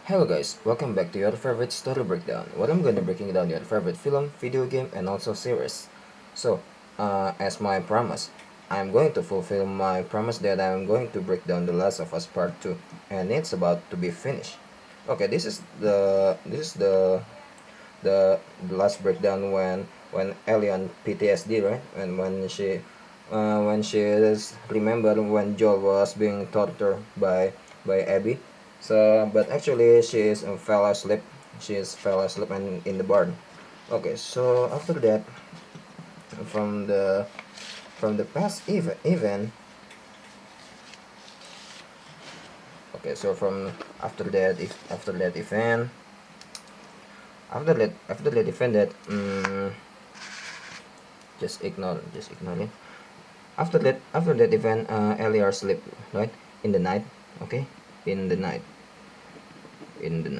Hello guys, welcome back to your favorite story breakdown, where I'm going to breaking down your favorite film, video game, and also series. So, as my promise, I'm going to fulfill my promise that I'm going to break down The Last of Us Part 2, and it's about to be finished. Okay, this is the last breakdown when Ellie on PTSD, right? And when she is remember when Joel was being tortured by Abby. So, but actually she is fell asleep. She is fell asleep and in the barn. Okay, so after that, from the from the past event. Okay, so from after that event, after that event that just ignore it. After that event, Ellie sleep, right, in the night. Okay, in the night, in the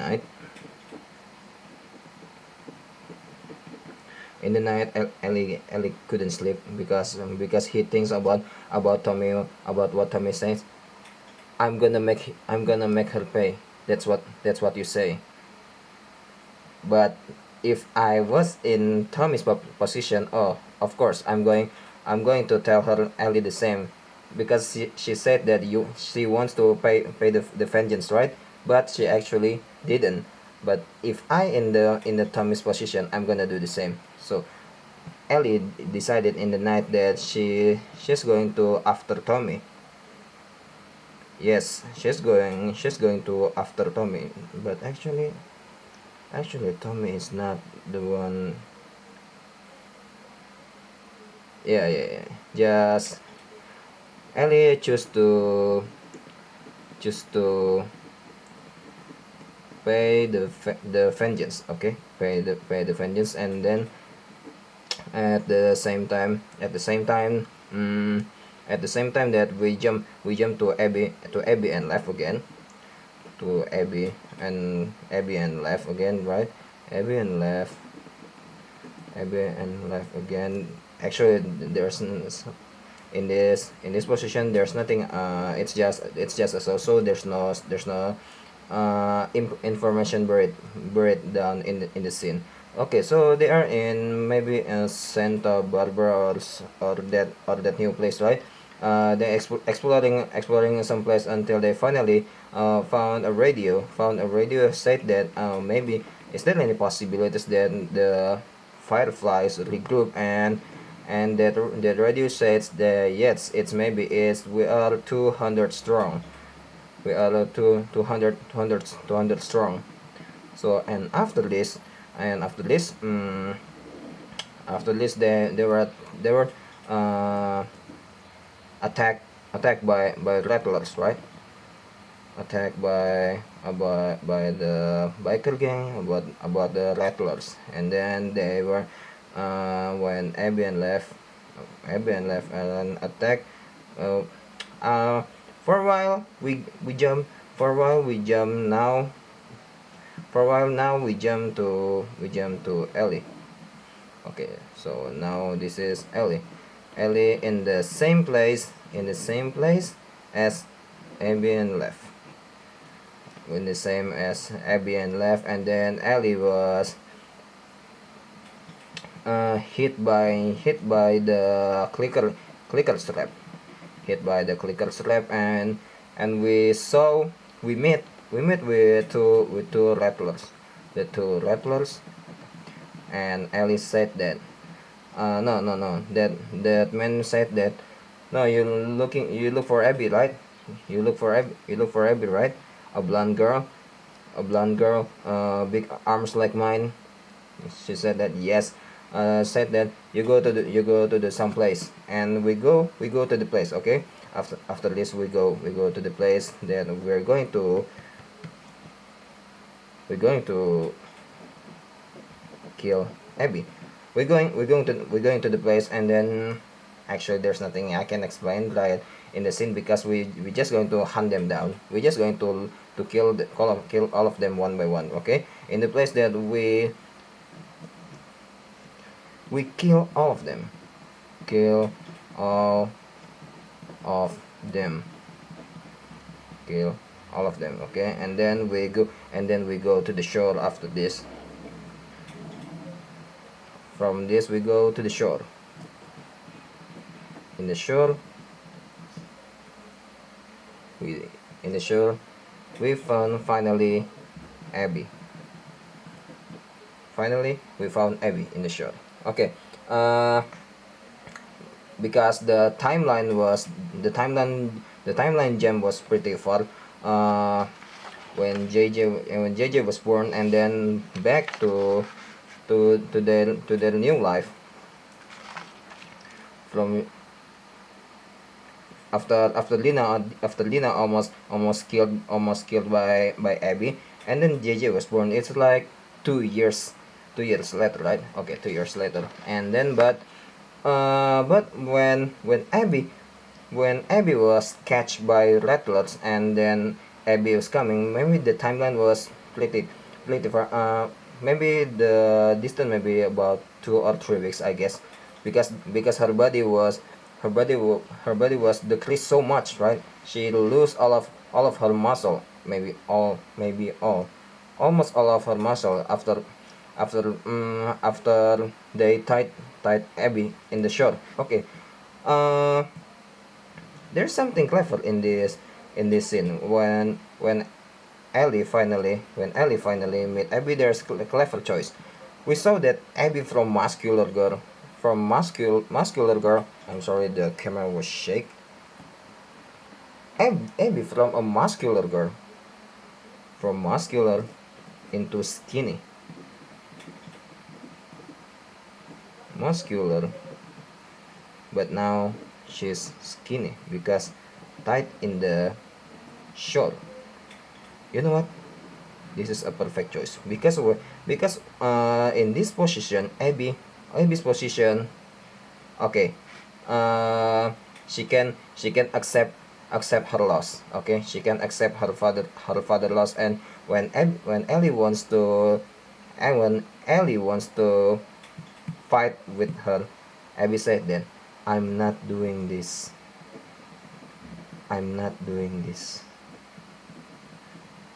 night, Ellie couldn't sleep because he thinks about Tommy, about what Tommy says. I'm gonna make her pay. That's what you say. But if I was in Tommy's position, oh, of course I'm going to tell her Ellie the same, because she said that she wants to pay the vengeance, right? But she actually didn't. But if I in the Tommy's position, I'm gonna do the same. So Ellie decided in the night that she's going to after Tommy. Yes, she's going to after Tommy. But actually Tommy is not the one. Yeah. Just Ellie choose to pay the vengeance. Okay, pay the vengeance, and then mm, at the same time that we jump to Abby and left again, to Abby and left again, right? Abby and left Abby and left again. Actually, there's in this position there's nothing. It's just a so there's no information buried down in the scene. Okay, so they are in maybe Santa Barbara, or that new place, right? They exploring some place until they finally found a radio said that maybe is there any possibilities that the fireflies regroup, and that radio says that yes, it's we are 200 strong. We are 200 strong. So, and after this they were uh, attacked attacked by rattlers, right? Attacked by the biker gang, about the rattlers. And then they were when Abby and left and attack. uh, uh, for a while we jump for a while we jump now for a while now we jump to Ellie. Okay, so now this is Ellie in the same place as Abby and left, in the same as Abby and left. And then Ellie was hit by the clicker strap, and we met with two rattlers, and Ellie said that no, that man said that, no, you look for Abby, right? You look for Abby, right? A blonde girl, big arms like mine. She said that yes. Said that you go to the some place, and we go to the place. Okay, after this we go to the place that we're going to kill Abby. We're going to the place, and then actually there's nothing I can explain right in the scene, because we just going to hunt them down. We're just going to kill all of them one by one. Okay, in the place that we kill all of them. Kill all of them. Kill all of them. Okay, and then we go to the shore after this. From this we go to the shore. In the shore we in the shore we found finally Abby. Finally we found Abby in the shore. Okay, because the timeline jam was pretty far, when JJ was born, and then back to their new life from after Lina almost killed by Abby, and then JJ was born. It's like 2 years later, right? Okay, 2 years later. And then but when Abby was catched by rattlers, and then Abby was coming, maybe the timeline was pretty far. Maybe the distance maybe about 2 or 3 weeks, I guess, because her body was decreased so much, right? She lose all of her muscle, maybe all almost all of her muscle after they tied Abby in the shore. Okay, uh, there's something clever in this scene when Ellie finally met Abby. There's a clever choice. We saw that Abby from muscular girl. I'm sorry, the camera was shake. Abby from a muscular into skinny, muscular, but now she's skinny because tight in the short. You know what? This is a perfect choice because in this position, Abby's position, okay, she can accept her loss. Okay, she can accept her father loss. And when Ellie wants to and when Ellie wants to fight with her, Abby said that I'm not doing this. I'm not doing this.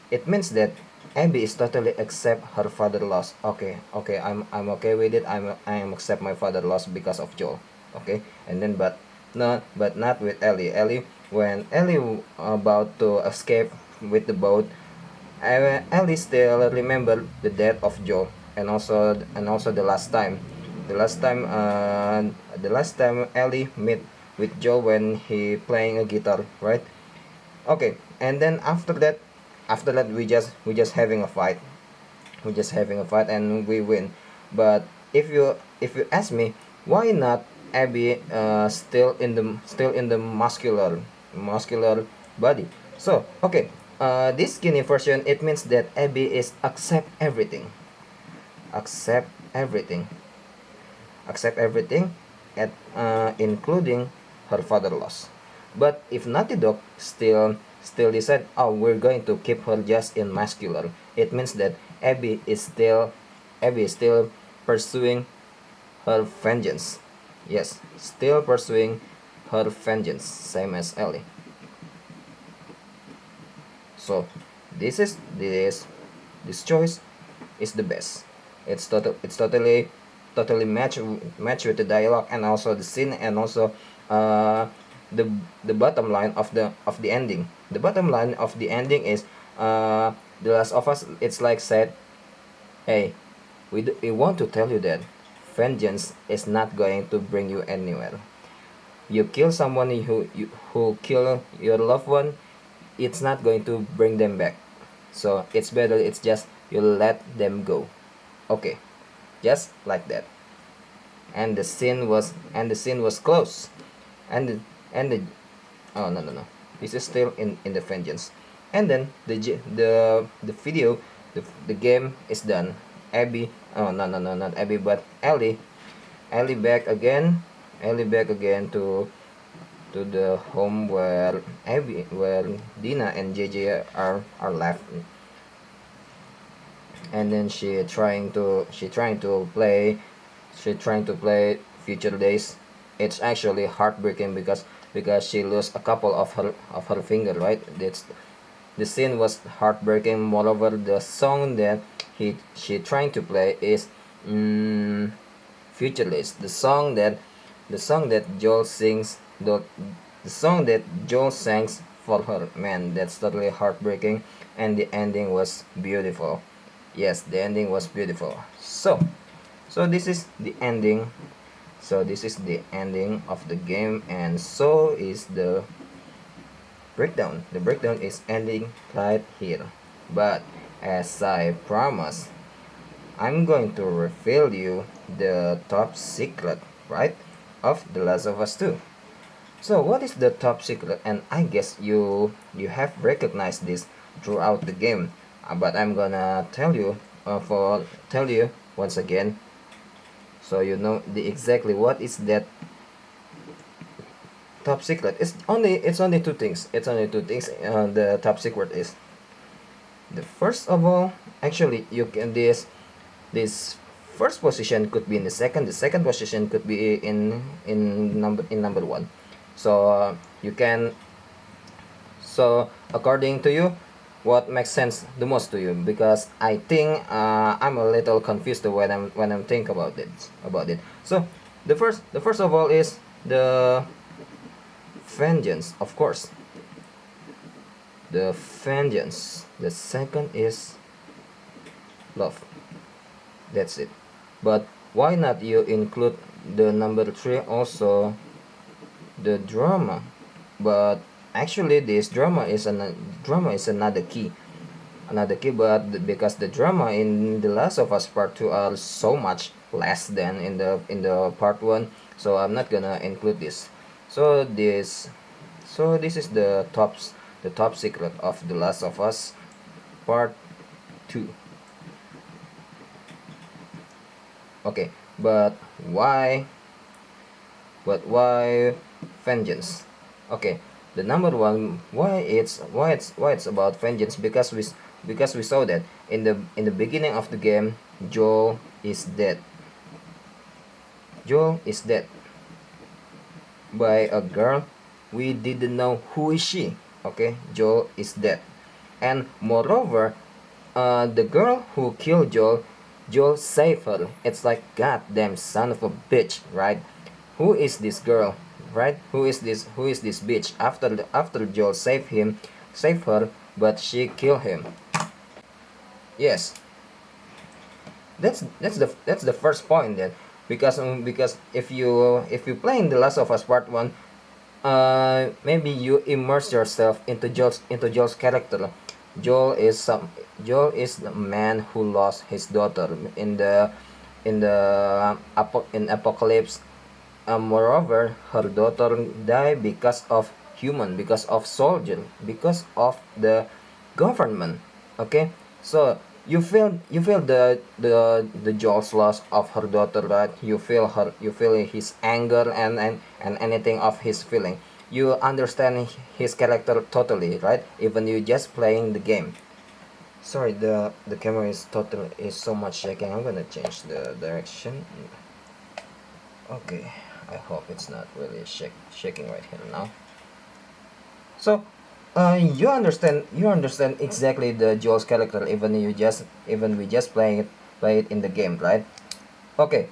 It means that Abby is totally accept her father loss. Okay, I'm okay with it. I am accept my father loss because of Joel. Okay, and then but not with Ellie. When Ellie about to escape with the boat, Ellie still remember the death of Joel, and also the last time Ellie met with Joel when he playing a guitar, right? Okay, and then after that we just having a fight. And we win. But if you ask me, why not Abby still in the muscular body? So okay, this skinny version, it means that Abby is accept everything accept everything at including her father loss. But if Naughty Dog still decide, oh, we're going to keep her just in muscular, it means that Abby is still pursuing her vengeance. Yes, still pursuing her vengeance, same as Ellie. So this choice is the best. It's totally match with the dialogue, and also the scene, and also uh, the bottom line of the ending. The bottom line of the ending is, The Last of Us. It's like said, hey, we want to tell you that vengeance is not going to bring you anywhere. You kill someone who kill your loved one, it's not going to bring them back. So it's better, it's just you let them go. Okay, just like that. And the scene was closed. And the oh, no, this is still in the vengeance. And then the video, the game is done. Abby, oh, no, not Abby, but Ellie back again. To the home where Dina and JJ are left. And then she trying to play Future Days. It's actually heartbreaking because she lost a couple of her finger, right? the scene was heartbreaking. Moreover, the song that she trying to play is Futureless. The song that Joel sings, the song that Joel sings for her. Man, that's totally heartbreaking, and the ending was beautiful. Yes, the ending was beautiful. So this is the ending. So this is the ending of the game, and so is the breakdown. The breakdown is ending right here. But as I promised, I'm going to reveal you the top secret, right, of The Last of Us 2. So what is the top secret? And I guess you have recognized this throughout the game. But I'm gonna tell you once again, so you know the exactly what is that top secret. It's only two things. It's only two things. The top secret is the first of all. Actually, you can this first position could be in the second. The second position could be in number one. So you can. So according to you, what makes sense the most to you? Because I think I'm a little confused when I'm think about it. So the first of all is the vengeance, of course. The vengeance. The second is love. That's it. But why not you include the number three also, the drama? But actually, this drama is another key. But because the drama in The Last of Us Part Two are so much less than in the Part One, so I'm not gonna include this. So this is the top secret of The Last of Us Part Two. Okay, but why? But why vengeance? Okay, the number one, why it's about vengeance, because we saw that in the beginning of the game, Joel is dead. Joel is dead by a girl. We didn't know who is she. Okay, Joel is dead, and moreover, the girl who killed Joel saved her. It's like goddamn son of a bitch, right? Who is this girl, right? Who is this bitch? After Joel saved her, but she killed him. Yes, that's the first point then, because if you play in The Last of Us Part One, maybe you immerse yourself into Joel's character. Joel is the man who lost his daughter in Apocalypse. Moreover, her daughter died because of soldier, because of the government. Okay, so you feel the Joel's loss of her daughter, right? You feel his anger and anything of his feeling. You understand his character totally, right? Even you just playing the game. Sorry, the camera is so much shaking. I'm gonna change the direction. Okay, I hope it's not really shaking right here now. So, you understand exactly the Joel's character, even we just play it in the game, right? Okay.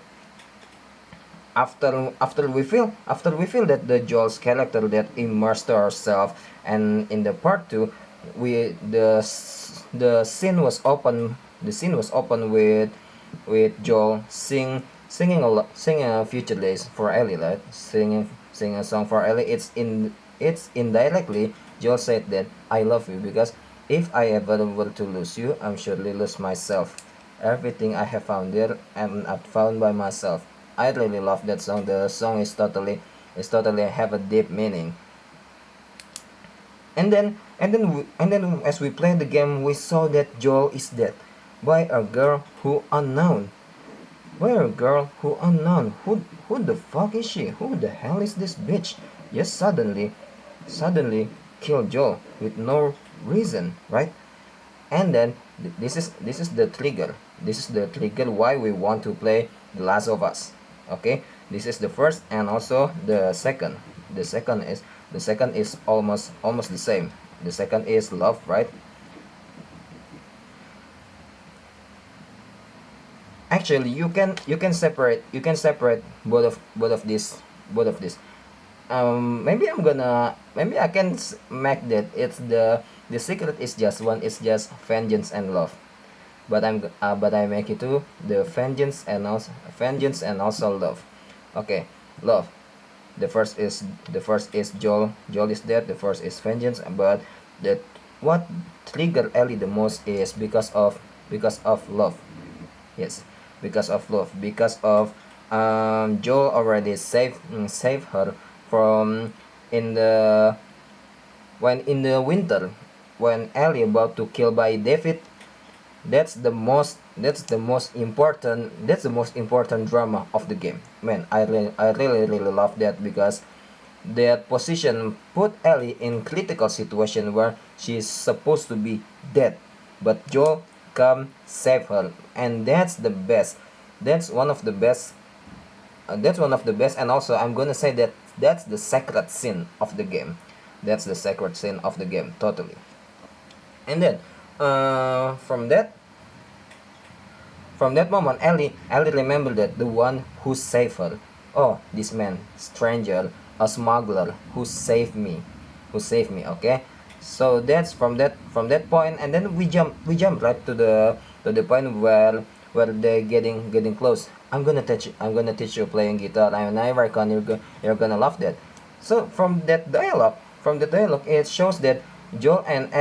After we feel that the Joel's character that immersed ourselves, and in the part two, we the scene was open. The scene was open with Joel singing a future days for Ellie, right? Singing a song for Ellie. It's indirectly Joel said that I love you, because if I ever were to lose you, I'm surely lose myself. Everything I have found there, I'm not found by myself. I really love that song. The song is totally have a deep meaning. And then as we played the game, we saw that Joel is dead by a girl who unknown. Where girl who unknown? Who the fuck is she? Who the hell is this bitch? Just suddenly kill Joel with no reason, right? And then this is the trigger. This is the trigger why we want to play The Last of Us. Okay, this is the first and also the second. The second is almost the same. The second is love, right? Actually, you can separate both of these. Maybe I can make that it's the secret is just one is just vengeance and love, but I make it to the vengeance and also love. Okay, love. The first is Joel. Joel is dead. The first is vengeance, but that what triggered Ellie the most is because of love. Yes, because of love. Because of Joel already saved her from in the when in the winter when Ellie about to kill by David. That's the most important drama of the game. Man, I really love that because that position put Ellie in critical situation where she's supposed to be dead, but Joel come save her, and that's the best. That's one of the best. That's one of the best, and also I'm gonna say that that's the sacred scene of the game. That's the sacred scene of the game, totally. And then, from that moment, Ellie remembered that the one who saved her. Oh, this man, stranger, a smuggler, who saved me. Okay, so that's from that point, and then we jump right to the point where they're getting close. I'm gonna teach you playing guitar, and I reckon you're gonna love that. So from the dialogue, it shows that Joel and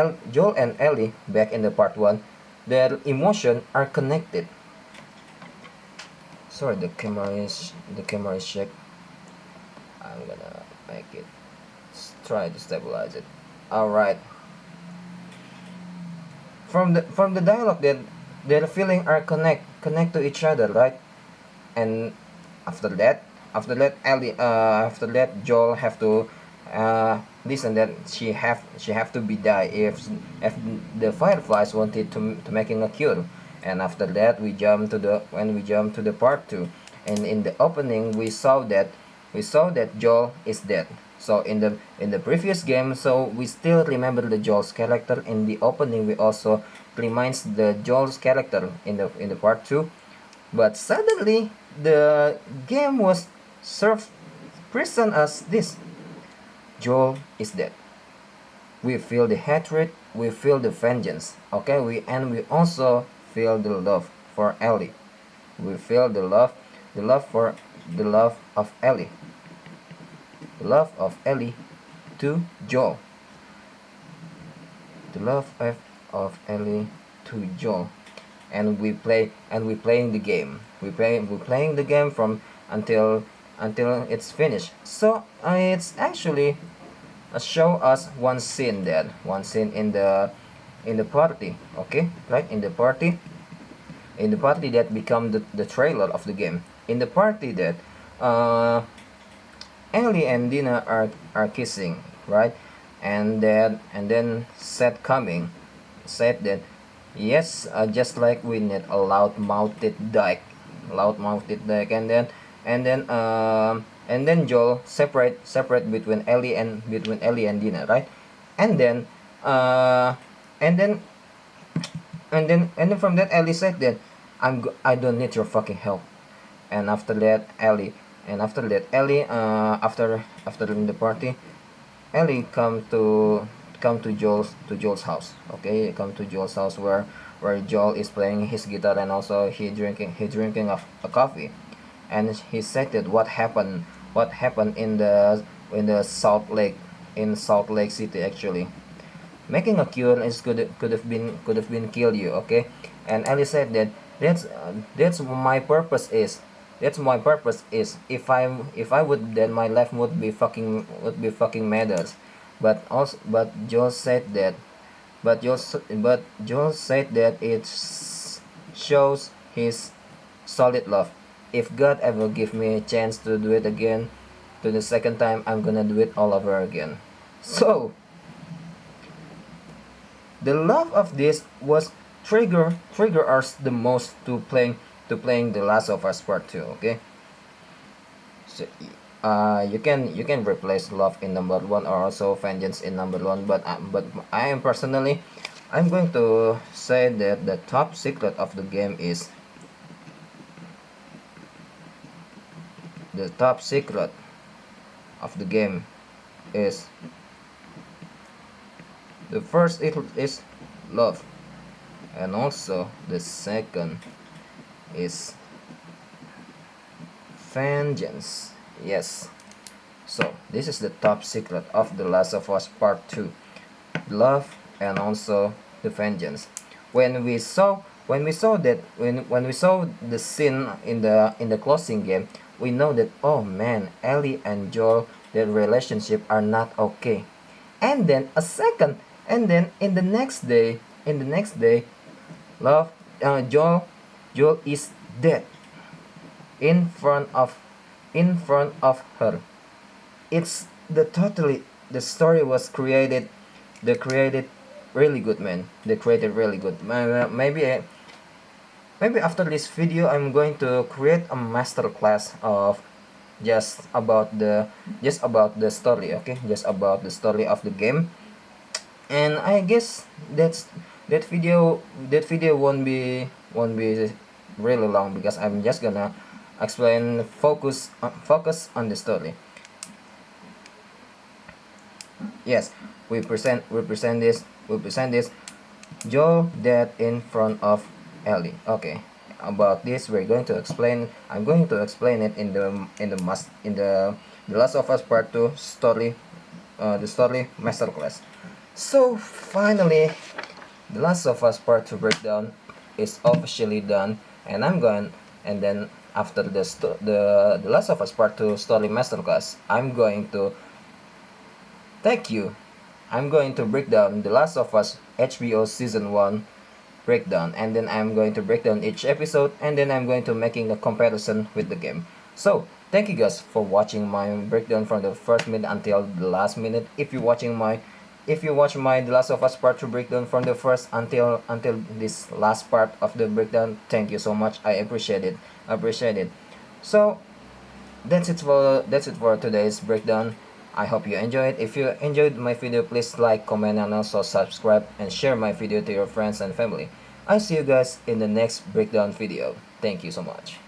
Ellie back in the part one, their emotion are connected. Sorry, the camera is check. I'm gonna make it try to stabilize it. All right. From the dialogue, that their feeling are connect to each other, right? And after that, after that, Joel have to listen that she have to be die if the fireflies wanted to making a cure. And after that, we jump to the part two, and in the opening we saw that Joel is dead. So in the previous game, so we still remember the Joel's character. In the opening, we also reminds the Joel's character in the part two, but suddenly the game was served present as this: Joel is dead. We feel the hatred, we feel the vengeance. Okay, we also feel the love for Ellie. We feel the love of Ellie, the love of Ellie to Joel, the love of Ellie to Joel, and we playing the game. We playing the game from until it's finished. So it's actually show us one scene in the party. Okay, right, in the party that become the trailer of the game. In the party that uh Ellie and Dina are kissing, right? And then Seth coming said that yes, just like we need a loud mouthed dyke, and then Joel separate between Ellie and Dina, right? And then uh and then and then from that, Ellie said that I don't need your fucking help. And after that, Ellie, after in the party, Ellie come to Joel's house. Okay, come to Joel's house where Joel is playing his guitar, and also he drinking a coffee. And he said that what happened in the Salt Lake City, actually. Making a cure is could have been kill you. Okay, and Ellie said that that's my purpose is. That's my purpose is, if I would, then my life would be fucking matters. But Joel said that it shows his solid love. If God ever give me a chance to do it again, to the second time, I'm gonna do it all over again. So the love of this was trigger us the most to playing The Last of Us Part 2. Okay, so you can replace love in number one or also vengeance in number one, but I am personally, I'm going to say that the top secret of the game is the top secret of the game is the first it is love, and also the second is vengeance. Yes, so this is the top secret of The Last of Us Part 2, love and also the vengeance. When we saw the scene in the closing game, we know that, oh man, Ellie and Joel, their relationship are not okay. And then a second, and then in the next day, love Joel is dead in front of her. It's the story was created, they created really good, man. They created really good. Maybe after this video I'm going to create a master class of just about the story, okay, just about the story of the game. And I guess that video won't be really long, because I'm just gonna explain, focus on the story. Yes, we present this Joel dead in front of Ellie. Okay, about this we're going to explain. I'm going to explain it in the Last of Us Part 2 story, the story masterclass. So finally, The Last of Us Part 2 breakdown is officially done, and I'm going and then after the Last of Us Part 2 story masterclass, thank you. I'm going to break down The Last of Us HBO Season 1 breakdown, and then I'm going to break down each episode, and then I'm going to making a comparison with the game. So thank you guys for watching my breakdown from the first minute until the last minute. If you watch my The Last of Us Part 2 breakdown from the first until this last part of the breakdown, thank you so much. I appreciate it. So that's it for today's breakdown. I hope you enjoyed. If you enjoyed my video, please like, comment, and also subscribe and share my video to your friends and family. I'll see you guys in the next breakdown video. Thank you so much.